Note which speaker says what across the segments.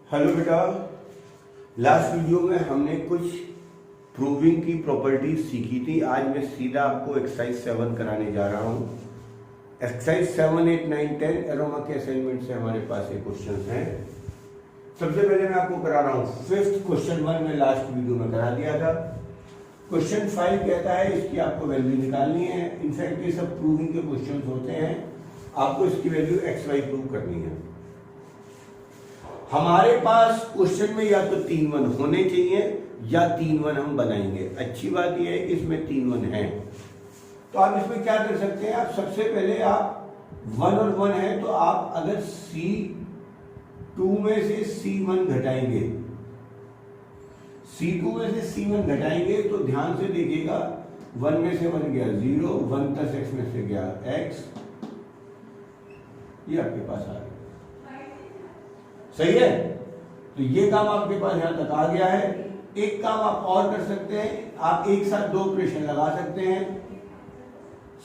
Speaker 1: Hello बेटा, last video में हमने कुछ प्रूविंग की प्रॉपर्टीज सीखी थी। आज मैं सीधा आपको एक्सरसाइज 7 कराने जा रहा हूँ। एक्सरसाइज 7, 8, 9, 10 एरोमा के असाइनमेंट से हमारे पास ये क्वेश्चन हैं। सबसे पहले मैं आपको करा रहा हूँ फिफ्थ क्वेश्चन 1 में लास्ट वीडियो में करा दिया था। क्वेश्चन 5 कहता है इसकी आपको वैल्यू निकालनी है। इनफैक्ट ये सब प्रूविंग के क्वेश्चन होते हैं, आपको इसकी वैल्यू एक्स वाई प्रूव करनी है। हमारे पास क्वेश्चन में या तो 3 1 होने चाहिए या 3 1 हम बनाएंगे। अच्छी बात यह है कि इसमें 3 1 है, तो आप इसमें क्या कर सकते हैं। आप सबसे पहले आप 1 और 1 है तो आप अगर C2 में से C1 घटाएंगे, C2 में से C1 घटाएंगे तो ध्यान से देखिएगा 1 में से 1 गया 0, 1 प्लस x में से गया x, ये आपके पास आ गया। सही है, तो ये काम आपके पास यहां तक आ गया है। एक काम आप और कर सकते हैं, आप एक साथ 2 ऑपरेशन लगा सकते हैं।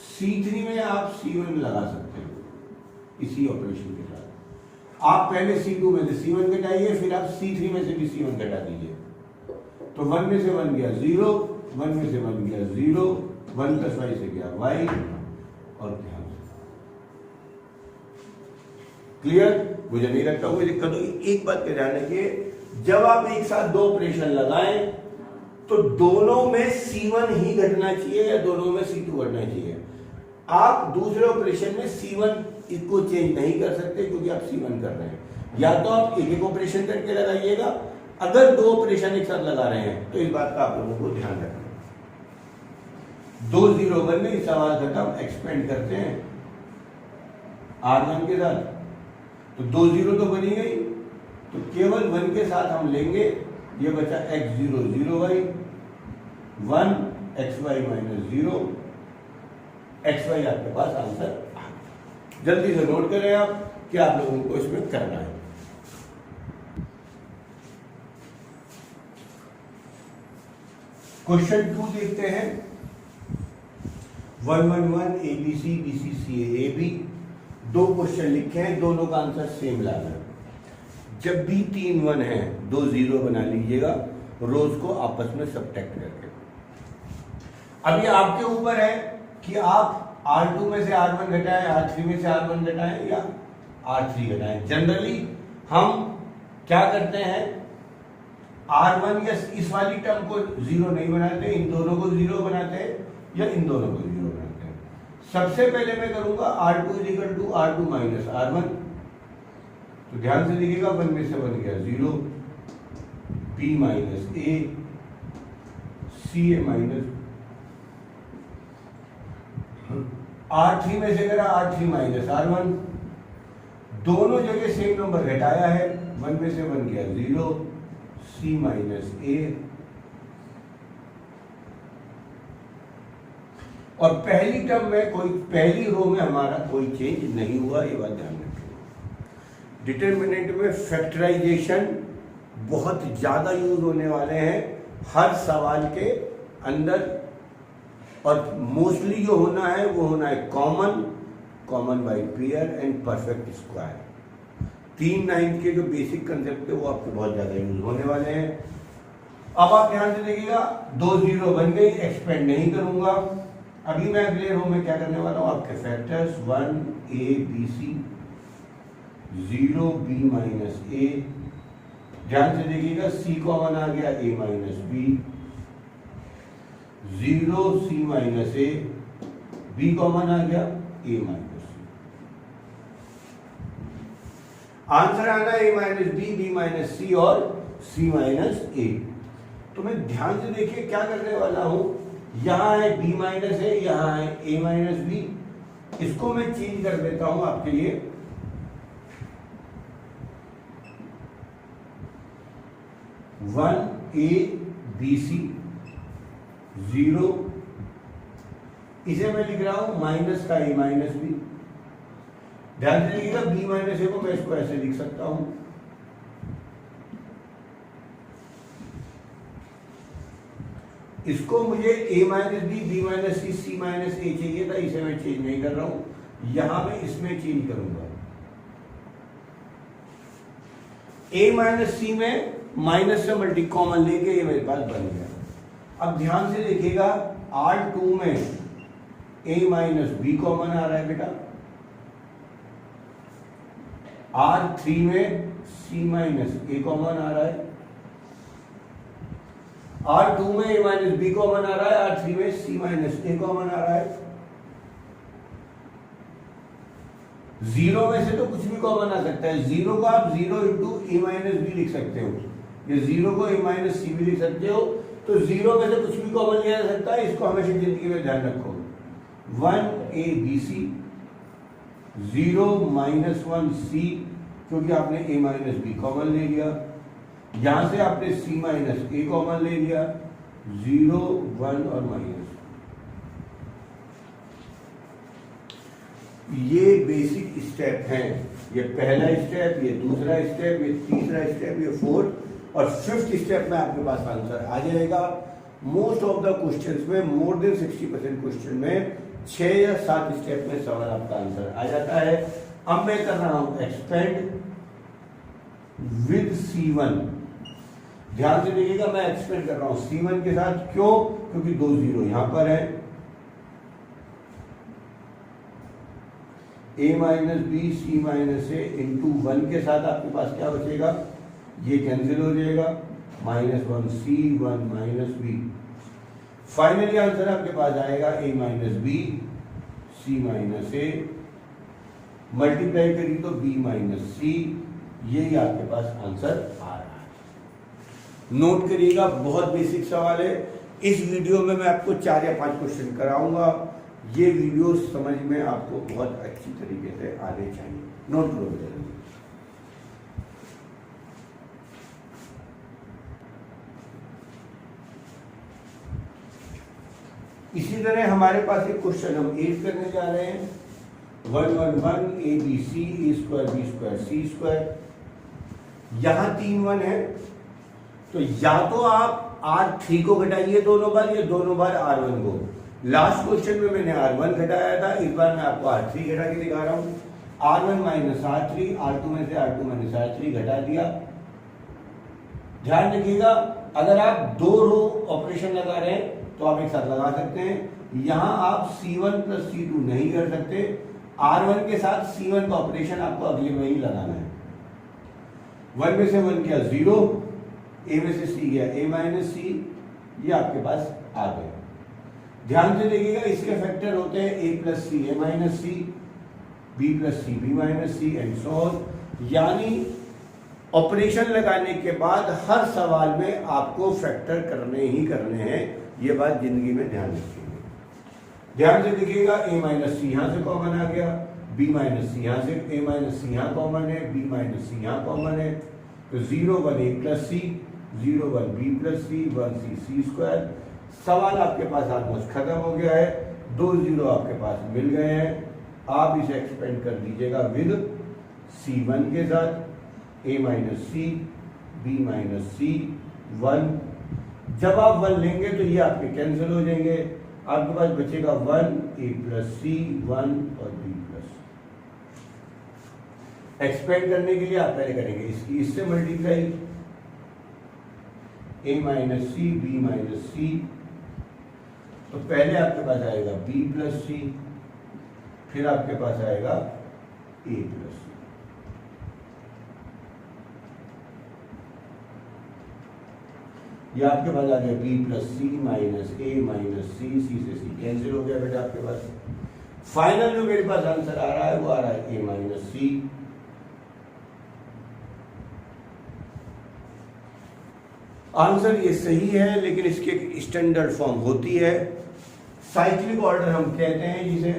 Speaker 1: C3 में आप C1 लगा सकते हैं इसी ऑपरेशन के साथ। आप पहले C2 में से C1 घटाइए, फिर आप C3 में से भी C1 घटा दीजिए। तो 1 में से 1 गया 0, 1 में से 1 गया 0, 1 प्लस y से गया y, और ध्यान क्लियर। मुझे नहीं लगता कोई दिक्कत होगी। एक बात का ध्यान रखिए, जब आप एक साथ 2 ऑपरेशन लगाएं तो दोनों में C1 ही घटना चाहिए या दोनों में C2 घटना चाहिए। आप दूसरे ऑपरेशन में C1 को चेंज नहीं कर सकते क्योंकि आप C1 कर रहे हैं। या तो आप एक ऑपरेशन करके लगाइएगा, अगर 2 ऑपरेशन एक साथ लगा रहे हैं तो इस बात का आप लोगों को ध्यान रखना। 2 0 1 में सवाल खत्म। एक्सपेंड करते हैं R1 के साथ, तो 2 0 तो बनी गई, तो केवल 1 के साथ हम लेंगे, ये बचा x0 0y 1 xy minus 0 xy। आपके पास आंसर आ गया। जल्दी से नोट करें आप कि आप लोगों को इसमें करना है। क्वेश्चन 2 देखते हैं। 1 1 1 ABC BC CA AB 2 question लिखे हैं, दोनों का आंसर सेम लाना है। जब भी 3 1 है 2 0 बना लीजिएगा रोज को आपस में सब्ट्रैक्ट करके। अब ये आपके ऊपर है कि आप R2 में से R1 घटाएं, R3 में से R1 घटाएं या R3 घटाएं। जनरली हम क्या करते हैं, R1 या इस वाली टर्म को 0 नहीं बनाते, इन दोनों को 0 बनाते हैं या इन दोनों को 0 बनाते हैं। सबसे पहले मैं करूंगा R2 equal to R2 minus R1, तो ध्यान से देखिएगा 1 में से 1 गया 0, B minus A CA minus R3 में से करा R3 माइनस R1, दोनों जगह सेम नंबर घटाया है, 1 में से 1 गया 0, C माइनस A, और पहली टर्म में पहली रो में हमारा कोई चेंज नहीं हुआ, ये बात ध्यान रखें। डिटरमिनेंट में फैक्टराइजेशन बहुत ज्यादा यूज होने वाले हैं हर सवाल के अंदर, और मोस्टली जो होना है वो होना है common by pair and perfect square. 3 9 के जो बेसिक कंसेप्ट है वो आपको बहुत ज्यादा यूज होने वाले हैं। अब आप ध्यान से देखिएगा 2 0 बन गई, एक्सपेंड नहीं करूंगा। अभी मैं अगले रो में क्या करने वाला हूं, आपके factors 1 A B C 0 B minus A, ध्यान से देखिएगा C कॉमन आ गया A minus B, 0 C minus A, B common आ गया A माइनस C। आंसर आना A minus B, B minus C और C माइनस A। तो मैं ध्यान से देखिए क्या करने वाला हूं, यहां है B माइनस A, यहां है A माइनस B। इसको मैं चेंज कर देता हूं आपके लिए। वन A B C 0, इसे मैं लिख रहा हूं माइनस का A माइनस B। ध्यान से देखिएगा B माइनस A को मैं इसको ऐसे लिख सकता हूं, इसको मुझे A minus B, B minus C, C minus A चाहिए था, इसे मैं चेंज नहीं कर रहा हूं, यहां मैं इसमें चेंज करूंगा। ए माइनस सी में माइनस से मल्टी कॉमन लेके ये मेरे पास बन गया। अब ध्यान से देखिएगा, R2 में ए माइनस बी कॉमन आ रहा है बेटा, R3 में सी माइनस ए कॉमन आ रहा है, R2 में ए माइनस बी कॉमन आ रहा है, R3 में सी माइनस ए कॉमन आ रहा है। जीरो में से तो कुछ भी कॉमन आ सकता है, जीरो को आप जीरो इंटू ए माइनस बी लिख सकते हो, ये जीरो को ए माइनस सी भी लिख सकते हो। तो जीरो में से कुछ भी कॉमन लिया जा सकता है, इसको हमेशा जिंदगी में ध्यान रखो। 1 0 -1 सी, क्योंकि आपने ए माइनस बी कॉमन ले लिया, यहां से आपने सी माइनस ए कॉमन ले लिया, 0 1 और माइनस। ये बेसिक स्टेप हैं, ये पहला स्टेप, ये दूसरा स्टेप, ये तीसरा स्टेप, ये फोर्थ और फिफ्थ स्टेप में आपके पास आंसर आ जाएगा। मोस्ट ऑफ द क्वेश्चंस में, मोर देन 60% क्वेश्चन में 6 या 7 स्टेप में सवाल आपका आंसर आ जाता है। अब मैं कर रहा हूं एक्सपेंड विद C1। ध्यान से देखिएगा, मैं एक्सपेंड कर रहा हूं C1 के साथ, क्यों? क्योंकि 2 0 यहां पर है, a minus B C minus A into 1 के साथ आपके पास क्या बचेगा, ये कैंसिल हो जाएगा, -1 C 1 minus B. Finally answer आपके पास आएगा a minus B C minus A, multiply करिए तो b माइनस सी, यही आपके पास आंसर आ रहा है। नोट करिएगा, बहुत बेसिक सवाल है। इस वीडियो में मैं आपको 4 या 5 क्वेश्चन कराऊंगा। ये वीडियो समझ में आपको बहुत अच्छी तरीके से आने चाहिए। नोट करो जरूर। इसी तरह हमारे पास एक क्वेश्चन हम 8 करने जा रहे हैं। 1 1 1 A B C A square B square C square. यहां 3 1 है, तो या तो आप R3 को घटाइए दोनों बार, या दोनों बार R1 को। लास्ट क्वेश्चन में मैंने R1 घटाया था, इस बार मैं आपको R3 घटा के दिखा रहा हूं। R1 माइनस R3, R2 में से R2 माइनस R3 घटा दिया। ध्यान रखिएगा, अगर आप 2 रो ऑपरेशन लगा रहे हैं तो आप एक साथ लगा सकते हैं। यहां आप C1 प्लस C2 नहीं कर सकते, R1 के साथ C1 का ऑपरेशन आपको अगले में ही लगाना है। 1 में से 1 गया 0, A में से C गया A माइनस सी, ये आपके पास आ गया। ध्यान से देखिएगा, इसके फैक्टर होते हैं A plus C A minus C, B plus C B minus C and so on. यानी ऑपरेशन लगाने के बाद हर सवाल में आपको फैक्टर करने ही करने हैं। ये बात जिंदगी में ध्यान रखिएगा। ध्यान से देखिएगा, A माइनस सी यहां से कॉमन आ गया, B माइनस सी यहां से, A माइनस सी यहां कॉमन है, B माइनस सी यहां कॉमन है, तो 0 1 A plus C, 0 1 B plus C, 1 C C square. सवाल आपके पास ऑलमोस्ट खत्म हो गया है, 2 0 आपके पास मिल गए हैं। आप इसे एक्सपेंड कर दीजिएगा विद C1 के साथ, A minus C B minus C 1। जब आप 1 लेंगे तो ये आपके कैंसिल हो जाएंगे, आपके पास बचेगा 1 A प्लस सी 1 और B प्लस। एक्सपेंड करने के लिए आप पहले करेंगे इसकी इससे multiply, A minus C B minus C, तो पहले आपके पास आएगा B प्लस सी, फिर आपके पास आएगा A प्लस सी। ये आपके पास आ गया B plus C minus A minus C, C से सी कैंसिल हो गया बेटा आपके पास। फाइनल जो मेरे पास आंसर आ रहा है वो आ रहा है A माइनस सी। आंसर ये सही है, लेकिन इसकी एक स्टैंडर्ड फॉर्म होती है, साइक्लिक ऑर्डर हम कहते हैं जिसे।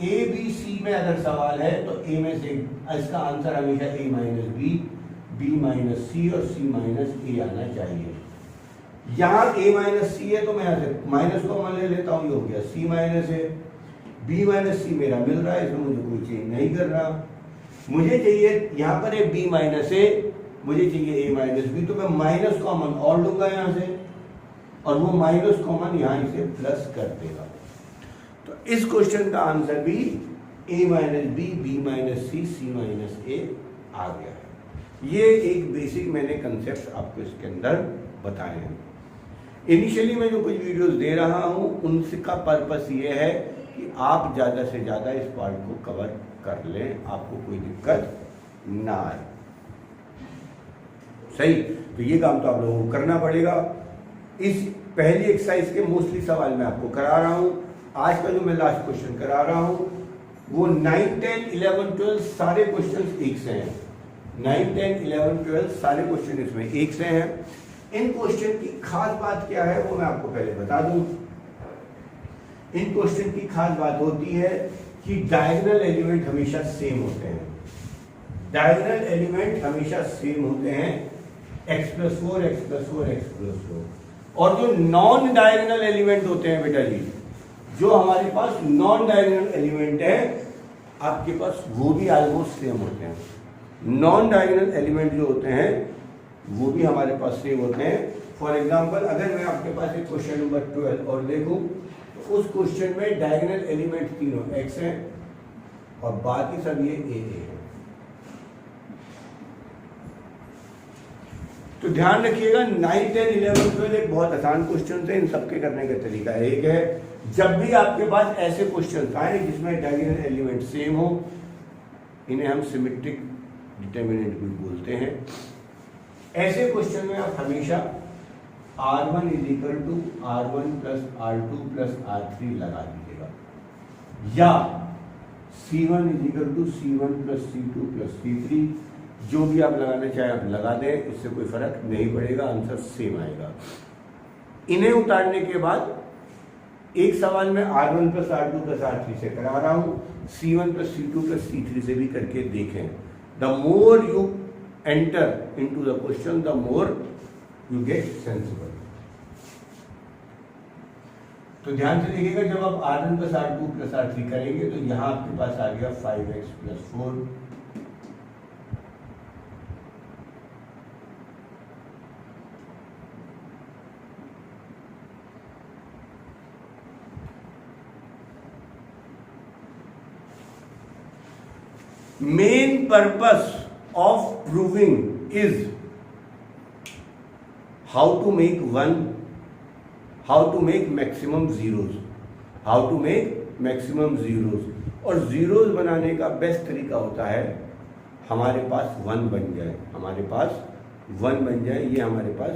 Speaker 1: ए बी सी में अगर सवाल है तो ए में से इसका आंसर हमेशा A माइनस बी माइनस सी और C माइनस ए आना चाहिए। यहाँ A माइनस सी है तो मैं यहाँ से माइनस कॉमन ले लेता हूँ, ये हो गया C माइनस ए। B माइनस सी मेरा मिल रहा है, इसमें मुझे कोई चेंज नहीं कर रहा। मुझे चाहिए यहाँ पर है B माइनस ए, मुझे चाहिए A माइनस बी, तो मैं माइनस कॉमन और लूंगा यहाँ से, और वो माइनस कॉमन यहाँ इसे प्लस कर देगा। तो इस क्वेश्चन का आंसर भी A minus B minus C minus A आ गया है। ये एक बेसिक मैंने कंसेप्ट आपको इसके अंदर बताए हैं। इनिशियली मैं जो कुछ वीडियोस दे रहा हूँ उनका पर्पस ये है कि आप ज़्यादा से ज़्यादा इस पार्ट को कवर कर लें, आपको कोई दिक्कत ना आए। सही, तो ये काम तो आप लोगों को करना पड़ेगा। इस पहली एक्सरसाइज के मोस्टली सवाल मैं आपको करा रहा हूँ। आज का जो मैं लास्ट क्वेश्चन करा रहा हूँ वो 9, 10, 11, 12 सारे क्वेश्चन एक से हैं। 9, 10, 11, 12 सारे क्वेश्चन इसमें एक से हैं। इन क्वेश्चन की खास बात क्या है वो मैं आपको पहले बता दूं। इन क्वेश्चन की खास बात होती है कि डायगोनल एलिमेंट हमेशा सेम होते हैं। डायगोनल एलिमेंट हमेशा सेम होते हैं, x+4, x+4, x+4। और जो नॉन डायगोनल एलिमेंट होते हैं बेटा जी, जो हमारे पास नॉन डायगोनल एलिमेंट है आपके पास, वो भी ऑलमोस्ट सेम होते हैं। नॉन डायगोनल एलिमेंट जो होते हैं वो भी हमारे पास सेम होते हैं। फॉर एग्जांपल अगर मैं आपके पास एक क्वेश्चन नंबर 12 और देखूं तो उस क्वेश्चन में डायगोनल एलिमेंट तीनों x हैं और बाकी सब ये a है। तो ध्यान रखिएगा 9, 10, 11, 12 एक बहुत आसान क्वेश्चन है। इन सबके करने का तरीका एक है, जब भी आपके पास ऐसे क्वेश्चन आए जिसमें डायगोनल एलिमेंट सेम हो, इन्हें हम सिमेट्रिक डिटरमिनेंट भी बोलते हैं। ऐसे क्वेश्चन में आप हमेशा R1 = R1 + R2 + R3 लगा दीजिएगा, या C1 = C1 + C2 + C3, जो भी आप लगाना चाहें आप लगा दें, इससे कोई फर्क नहीं पड़ेगा, आंसर सेम आएगा। इन्हें उतारने के बाद एक सवाल में R1 + R2 + R3 से करा रहा हूं, C1 + C2 + C3 से भी करके देखें। The more you enter into the question, the more you get sensible। तो ध्यान से देखिएगा, जब आप R1 + R2 + R3 करेंगे तो यहां आपके पास आ गया 5x + 4, main purpose of proving is how to make maximum zeros, और zeros बनाने का बेस्ट तरीका होता है हमारे पास 1 बन जाए, ये हमारे पास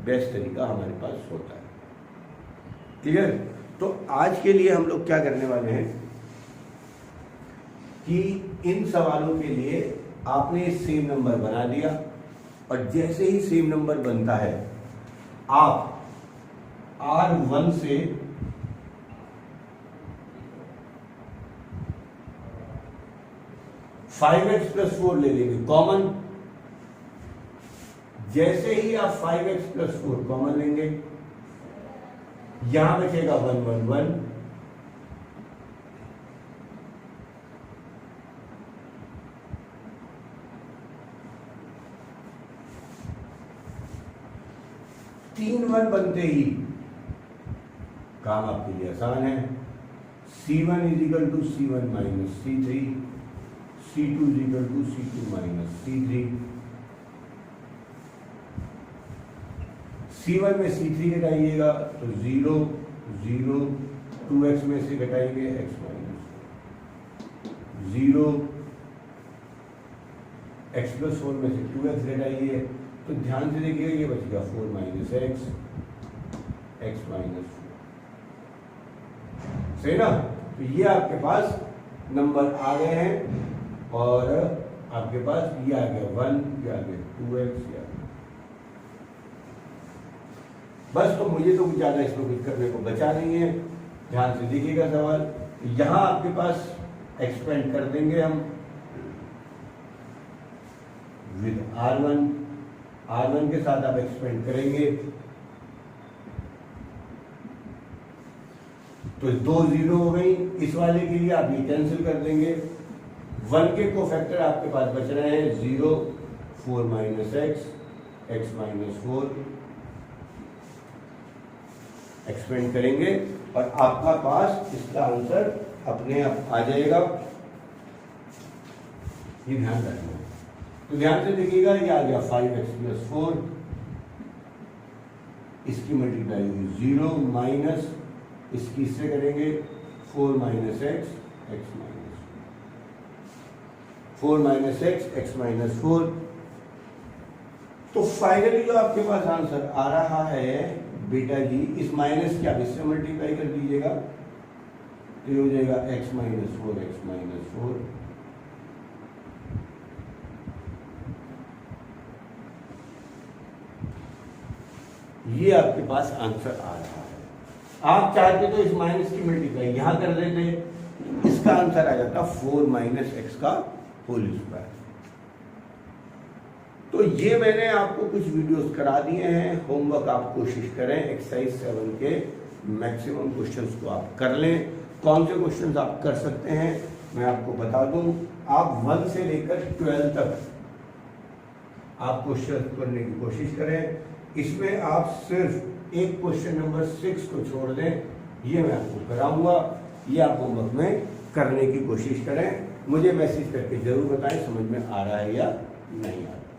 Speaker 1: बेस्ट तरीका हमारे पास होता है। क्लियर? तो आज के लिए हम लोग क्या करने वाले हैं कि इन सवालों के लिए आपने सेम नंबर बना दिया, और जैसे ही सेम नंबर बनता है आप R1 से (5x + 4) ले लेंगे कॉमन। जैसे ही आप 5x + 4 कॉमन लेंगे, यहां बचेगा 1, 1, 1, तीन 1 बनते ही काम आपके लिए आसान है। C1 = C1 - C3, C2 = C2 - C3। C1 में C3 घटाइएगा तो 0, 0, 2x में से घटाएंगे x - 0, x+4 में से 2x घटाइए तो ध्यान से देखिए ये बचेगा 4 - x, x - 4। सही ना? तो ये आपके पास नंबर आ गए हैं, और आपके पास ये आ गया 1, ये आ गया 2x, ये आ गया। बस, तो मुझे तो ज्यादा इसमें कुछ करने को बचा नहीं है। ध्यान से देखिएगा सवाल, यहां आपके पास एक्सपेंड कर देंगे हम विद R1 के साथ आप एक्सपेंड करेंगे तो 2 0 हो गई। इस वाले के लिए आप ये कैंसिल कर देंगे। 1 के कोफैक्टर आपके पास बच रहे हैं 0, 4 - x, x - 4, एक्सपेंड करेंगे और आपका पास इसका आंसर अपने आप आ जाएगा। ये ध्यान रखना। तो ध्यान से देखिएगा, ये आ गया 5x + 4, इसकी मल्टीप्लाई हुई 0 माइनस इसकी इससे करेंगे 4 - x, x - 4 - x - 4। तो फाइनली जो आपके पास आंसर आ रहा है बेटा जी, इस माइनस क्या इससे मल्टीप्लाई कर दीजिएगा, तो ये हो जाएगा x - 4 x - 4। ये आपके पास आंसर आ रहा है। आप चाहते तो इस माइनस की मल्टीप्लाई यहां कर देते, इसका आंसर आ जाता 4 - x का होल स्क्वायर। तो ये मैंने आपको कुछ वीडियोस करा दिए हैं। होमवर्क आप कोशिश करें, एक्सरसाइज 7 के मैक्सिमम क्वेश्चंस को आप कर लें। कौन से क्वेश्चंस आप कर सकते हैं मैं आपको बता दूं। आप 1 से लेकर 12 तक आप क्वेश्चन करने की कोशिश करें। इसमें आप सिर्फ एक क्वेश्चन नंबर 6 को छोड़ दें, ये मैं आपको कराऊंगा। ये आप होमवर्क में करने की कोशिश करें। मुझे मैसेज करके जरूर बताएं समझ में आ रहा है या नहीं आ रहा है।